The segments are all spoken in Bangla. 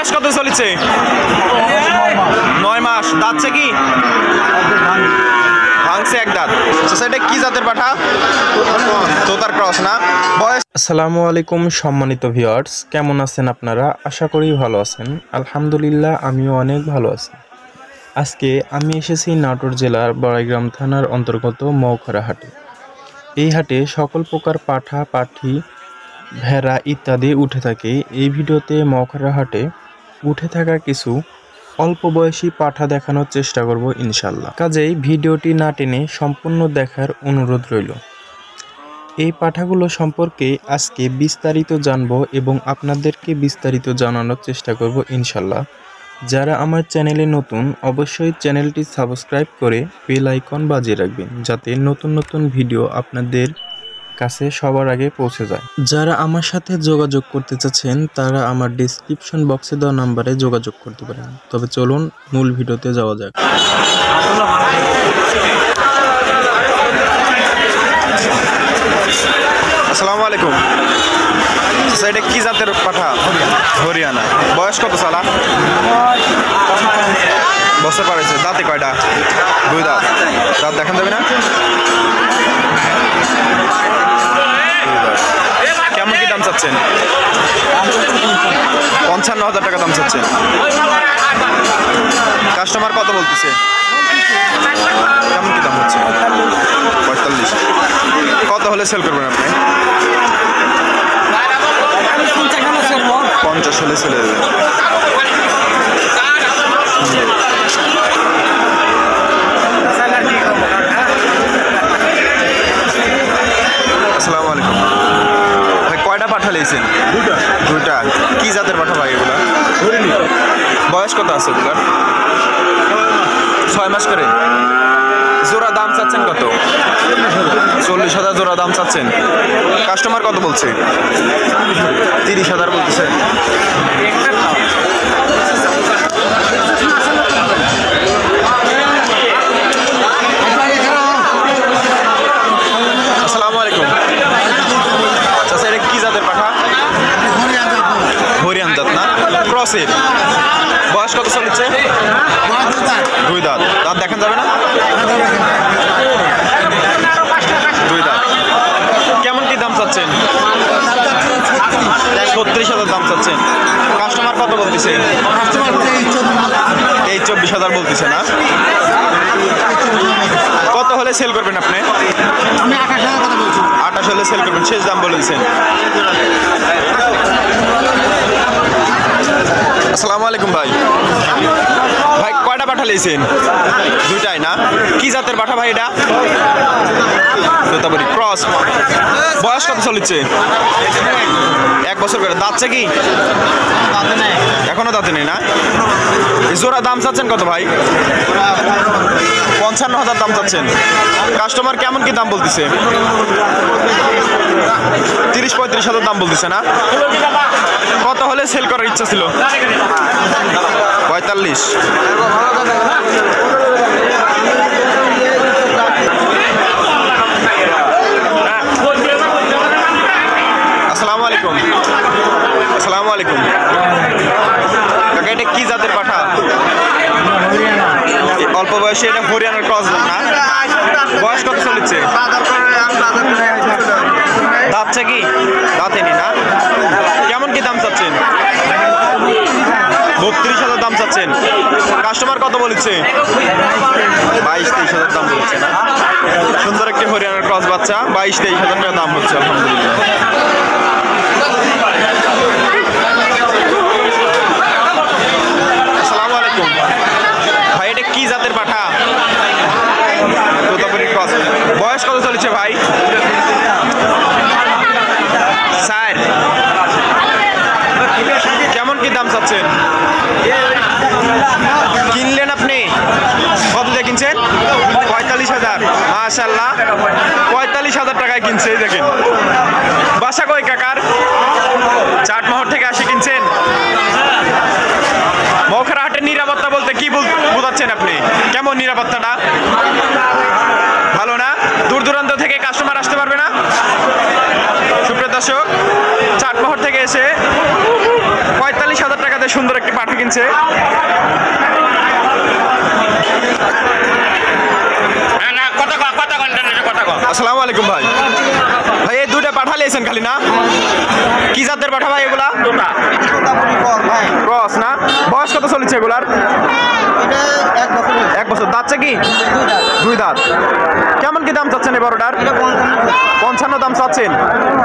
বয়স কত চলেছে? 9 মাস। দাঁতছে কি? ভাঙছে এক দাঁত। এটা কি জাতের পাঠা? তোতার ক্রস না? বয়স। আসসালামু আলাইকুম সম্মানিত ভিউয়ার্স, কেমন আছেন আপনারা? আশা করি ভালো আছেন। আলহামদুলিল্লাহ আমিও অনেক ভালো আছি। আজকে আমি এসেছি নাটোর জেলার বড়াইগ্রাম থানার অন্তর্গত মৌখরা হাটে। এই হাটে সকল প্রকার পাঠা, পাঠি, ভেড়া ইত্যাদি উঠে থাকে। এই ভিডিওতে মৌখরা হাটে উঠে থাকা কিছু অল্প বয়সী পাঠা দেখানোর চেষ্টা করব ইনশাল্লাহ। কাজেই ভিডিওটি না টেনে সম্পূর্ণ দেখার অনুরোধ রইল। এই পাঠাগুলো সম্পর্কে আজকে বিস্তারিত জানবো এবং আপনাদেরকে বিস্তারিত জানানোর চেষ্টা করব ইনশাল্লাহ। যারা আমার চ্যানেলে নতুন অবশ্যই চ্যানেলটি সাবস্ক্রাইব করে বেল আইকন বাজিয়ে রাখবেন, যাতে নতুন নতুন ভিডিও আপনাদের কাছে সবার আগে পৌঁছে যায়। যারা আমার সাথে যোগাযোগ করতে চাচ্ছেন তারা আমার ডেসক্রিপশন বক্সে দেওয়া নাম্বারে যোগাযোগ করতে পারেন। তবে চলুন মূল ভিডিওতে যাওয়া যাক। আসসালামু আলাইকুম। এটা কি জাতের পাঠা? হরিয়ানা। বয়স কত সালা? বছর পার হয়েছে। দাঁতে কয়টা? 2 দাঁত। দাঁত দেখান যাবে না? কেমন কি দাম চাচ্ছেন? 55,000 টাকা দাম চাচ্ছেন। কাস্টমার কত বলতেছে? কেমন কি দাম হচ্ছে? 45। কত হলে সেল করবেন আপনি? 50 হলে সেল দেবেন। আসসালামু আলাইকুম ভাই, কয়টা পাঠা লেগেছেন? 2টা। কি জাতের পাঠা ভাই এগুলা? বয়স কত আছে এগুলার? 6 মাস করে। জোড়া দাম চাচ্ছেন কত? 40,000 জোড়া দাম চাচ্ছেন। কাস্টমার কত বলছে? 30,000 বলতেছে। আসসালামু আলাইকুম। আচ্ছা, এটা কি জাতের পাঠা? হরিয়ান জাত না? ক্রসের। বয়স কত চলেছে? 2 দাঁত। দাঁত দেখান যাবে না? 2 দাঁত। কেমন কি দাম চাচ্ছেন? 36,000 দাম চাচ্ছেন। কাস্টমার কত বলতেছে? এই 24,000 বলতেছে না? কত হলে সেল করবেন আপনি? 28 হলে সেল করবেন, শেষ দাম বলেছেন। আসসালামু আলাইকুম ভাই। ভাই কয়টা পাঠা লেগেছেন? 2টাই না? কি জাতের পাঠা ভাই এটা? তোতাপুরি ক্রস। বয়স কত চলেছে? 1 বছর করে। দাঁতছে কি? এখনো দাঁতে নেই না? জোড়া দাম চাচ্ছেন কত ভাই? 55,000 দাম চাচ্ছেন। কাস্টমার কেমন কি দাম বলতেছে? 30-35,000 দাম বলতেছে না? কত হলে সেল করার ইচ্ছা ছিল? 45। আসসালামু আলাইকুম। আসসালামু আলাইকুম কাকা, এটা কি জাতের পাঠা? অল্প বয়সে। এটা হরিয়ানার ক্রস না? বয়স কত চলেছে? দাঁতছে কি? দাঁতেনি না? কেমন কি দাম চাচ্ছেন? 32,000 দাম চাচ্ছেন। কাস্টমার কত বলেছে? 22-23,000 দাম বলেছে না? সুন্দর একটি হরিয়ানার ক্রস বাচ্চা। 22-23,000 টাকা দাম হচ্ছে। আলহামদুলিল্লাহ। আসসালামু আলাইকুম ভাই, এটা কি জাতের পাঠা? তোতাপুরি ক্রস। বয়স কত চলেছে ভাই? 4। কেমন কি দাম চাচ্ছেন? কিনলেন আপনি? কত দিয়ে কিনছেন? 45,000। মাশাআল্লাহ, 45,000 টাকায় কিনছে। এই দেখেন। বাসা কই কাকার? চাটমোহর থেকে আসে কিনছেন? মৌখরা হাটের নিরাপত্তা বলতে কি বোঝাচ্ছেন আপনি? কেমন নিরাপত্তাটা? ভালো না? দূর দূরান্ত থেকে কাস্টমার আসতে পারবে না? সুপ্রিয় দর্শক, চাটমোহর থেকে এসে 45,000 টাকাতে সুন্দর একটি পাঠা কিনছে। আসসালামু আলাইকুম ভাই। ভাই এই দুইটা পাঠা লিয়েছেন খালি না? কি জাতের পাঠা ভাই এগুলা? ক্রস না? বয়স কত চলেছে এগুলার? 1 বছর। দাঁতছে কি? 2 দাঁত। কেমন কি দাম চাচ্ছেন এই বড়টার? 55 দাম চাচ্ছেন।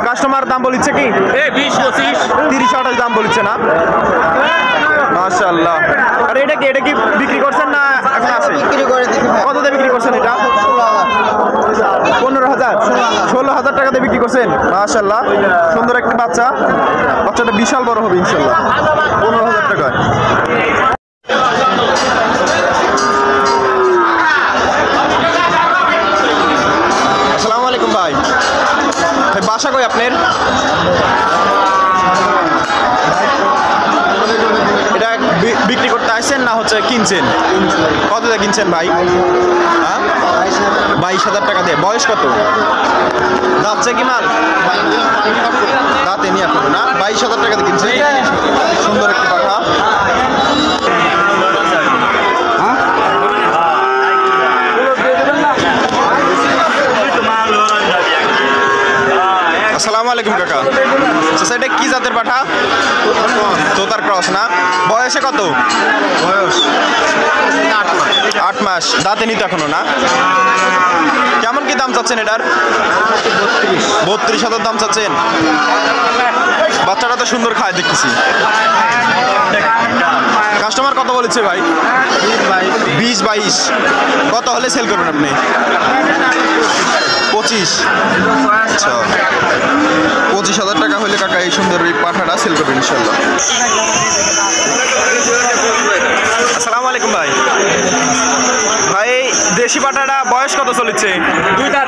কাস্টমার দাম বলিচ্ছে কি? 20, 25, 30 দাম বলিচ্ছে না? মাশাআল্লাহ। আর এটা কি বিক্রি করছেন না এখন আছে? বিক্রি করে দিতে হবে। কত দিয়ে বিক্রি করছেন এটা? 15,000, 16,000 টাকা দিয়ে বিক্রি করছেন। মাশাআল্লাহ, সুন্দর একটি বাচ্চাটা বিশাল বড় হবে ইনশাআল্লাহ। 15,000 টাকা। আসসালামু আলাইকুম ভাই। বাসা কই আপনার? এটা বিক্রি করতে আসছেন না হচ্ছে কিনছেন? কত দিয়ে কিনছেন ভাই? 22,000 টাকা দিয়ে। বয়স কত? দাঁতছে কি মাল? দাঁতে নি এখনো না? 22,000 টাকা দিয়ে কিনছে। সুন্দর একটি পাঠা। আসসালামু আলাইকুম কাকা। আচ্ছা, এটা কি জাতের পাঠা? তোতার ক্রস না? বয়সে কত? বয়স 8 মাস। দাঁতে নিতে এখনো না? কেমন কি দাম চাচ্ছেন এটার? 32,000 দাম চাচ্ছেন। বাচ্চাটা তো সুন্দর খায় দেখতেছি। কাস্টমার কত বলেছে ভাই? 20-22। কত হলে সেল করবেন আপনি? 25। আচ্ছা, 25,000 টাকা হলে কাকা এই সুন্দর এই পাঠাটা সেল করবেন ইনশাল্লাহ। আসসালামু আলাইকুম ভাই। ভাই দেশি পাঠাটা বয়স কত চলেছে? 2 দাঁত।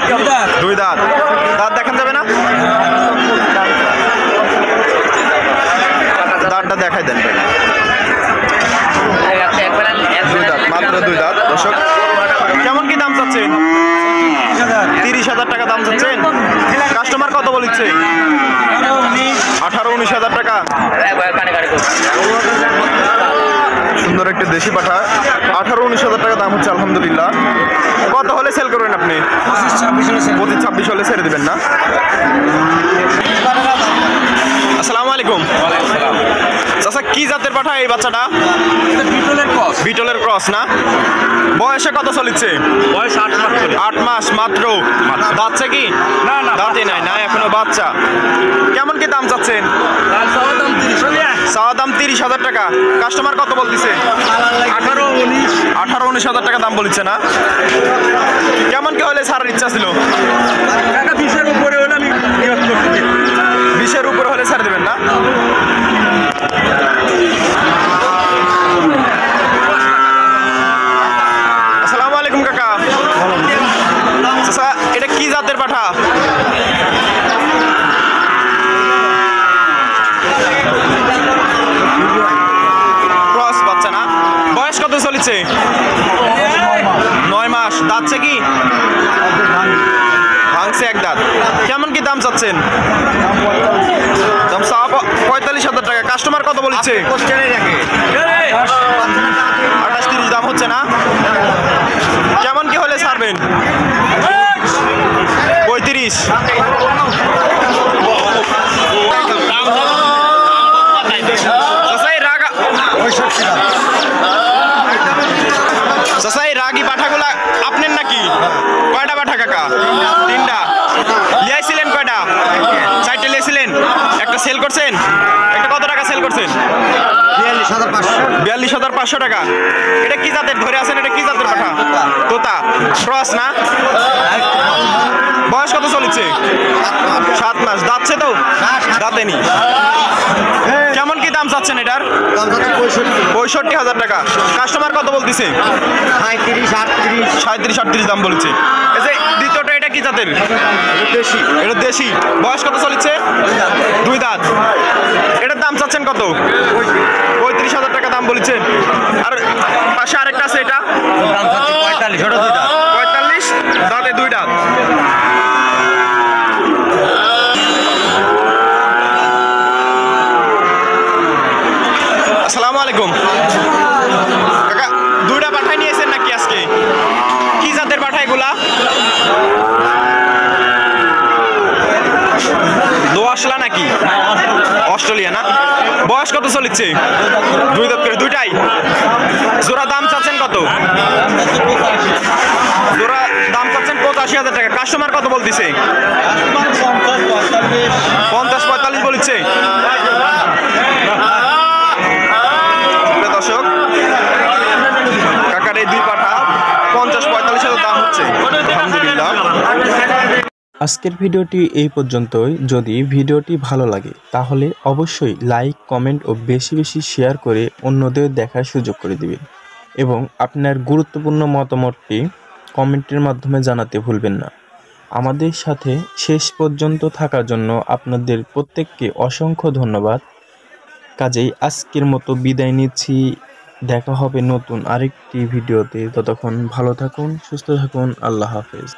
2 দাঁত। দাঁত দেখান যাবে না? দাঁতটা দেখাই দেন ভাই। 2 দাঁত, মাত্র 2 দাঁত। দর্শক, কেমন কি দাম চাচ্ছেন? 30,000 টাকা দাম চাচ্ছেন। কাস্টমার কত বলছে? 18-19,000 টাকা। সুন্দর একটি দেশি পাঠা। 18-19,000 টাকা দাম হচ্ছে আলহামদুলিল্লাহ। কত হলে সেল করবেন আপনি? 25-26 হলে ছেড়ে দিবেন না? আসসালামু আলাইকুম। চাচা কি জাতের পাঠা এই বাচ্চাটা? বিটলের ক্রস না? বয়সে কত চলেছে? বয়স 8 মাস মাত্র। দাঁতছে কি? না, দাঁতে নাই না এখনো বাচ্চা। কেমন কি দাম চাচ্ছেন? চাওয়া দাম 30,000 টাকা। কাস্টমার কত বলতেছে? 18-19,000 টাকা দাম বলছে না? কেমন কি হলে ছাড়ার ইচ্ছা ছিল? 20-এর উপরে হলে আমি 20-এর উপরে হলে ছাড় দেবেন না? আসসালামু আলাইকুম কাকা। এটা কি জাতের পাঠা? ক্রস বাচ্চা না? বয়স কত চলেছে? 9 মাস। দাঁতছে কি? ভাঙছে 1 দাঁত। কেমন কি দাম চাচ্ছেন? দাম 45,000 টাকা। কাস্টমার কত বলেছে? 28-30 দাম হচ্ছে না? কেমন কি হলে ছাড়বেন? 35। চাচাই রাগি পাঠাগুলা আপনার নাকি? কয়টা পাঠা কাকা? 3টা। লিয়াইছিলেন কয়টা? 4টে লিয়েছিলেন। একটা সেল করছেন? একটা কত টাকা সেল করছেন? 42,500 টাকা। এটা কি জাতের ধরে আছেন? এটা কি জাতের পাঠা? তোতা ক্রস না? বয়স কত চলেছে? 7 মাস। দাঁতছে তো? দাঁতে নি। কেমন কি দাম চাচ্ছেন এটার? 65,000 টাকা। কাস্টমার কত বলতেছে? 37-38 দাম বলছে। এই যে দ্বিতীয়টা, এটা কি জাতের? এটা দেশি। বয়স কত চলেছে? 2 দাঁত। এটার দাম চাচ্ছেন কত? 35,000 টাকা দাম বলছেন। আর পাশে আরেকটা আছে, এটা 45, দাঁতে 2 দাঁত। আসসালামু আলাইকুম কাকা, দুইটা পাঠাই নিয়েছেন নাকি আজকে? কি জাতের পাঠা এগুলা? দোয়াশলা নাকি? অস্ট্রেলিয়া না? বয়স কত চলেছে? 2 দাঁত করে দুইটাই। জোড়া দাম চাচ্ছেন কত? জোড়া দাম চাচ্ছেন 85,000 টাকা। কাস্টমার কত বলতেছে? 50-45 বলছে। দর্শক, কাকার এই দুই পাঠা 50-45,000 দাম হচ্ছে। আলহামদুলিল্লাহ। আজকের ভিডিওটি এই পর্যন্তই। যদি ভিডিওটি ভালো লাগে তাহলে অবশ্যই লাইক, কমেন্ট ও বেশি বেশি শেয়ার করে অন্যদের দেখার সুযোগ করে দিবেন এবং আপনার গুরুত্বপূর্ণ মতামতটি কমেন্টের মাধ্যমে জানাতে ভুলবেন না। আমাদের সাথে শেষ পর্যন্ত থাকার জন্য আপনাদের প্রত্যেককে অসংখ্য ধন্যবাদ। কাজেই আজকের মতো বিদায় নিচ্ছি। দেখা হবে নতুন আরেকটি ভিডিওতে। ততক্ষণ ভালো থাকুন, সুস্থ থাকুন। আল্লাহ হাফেজ।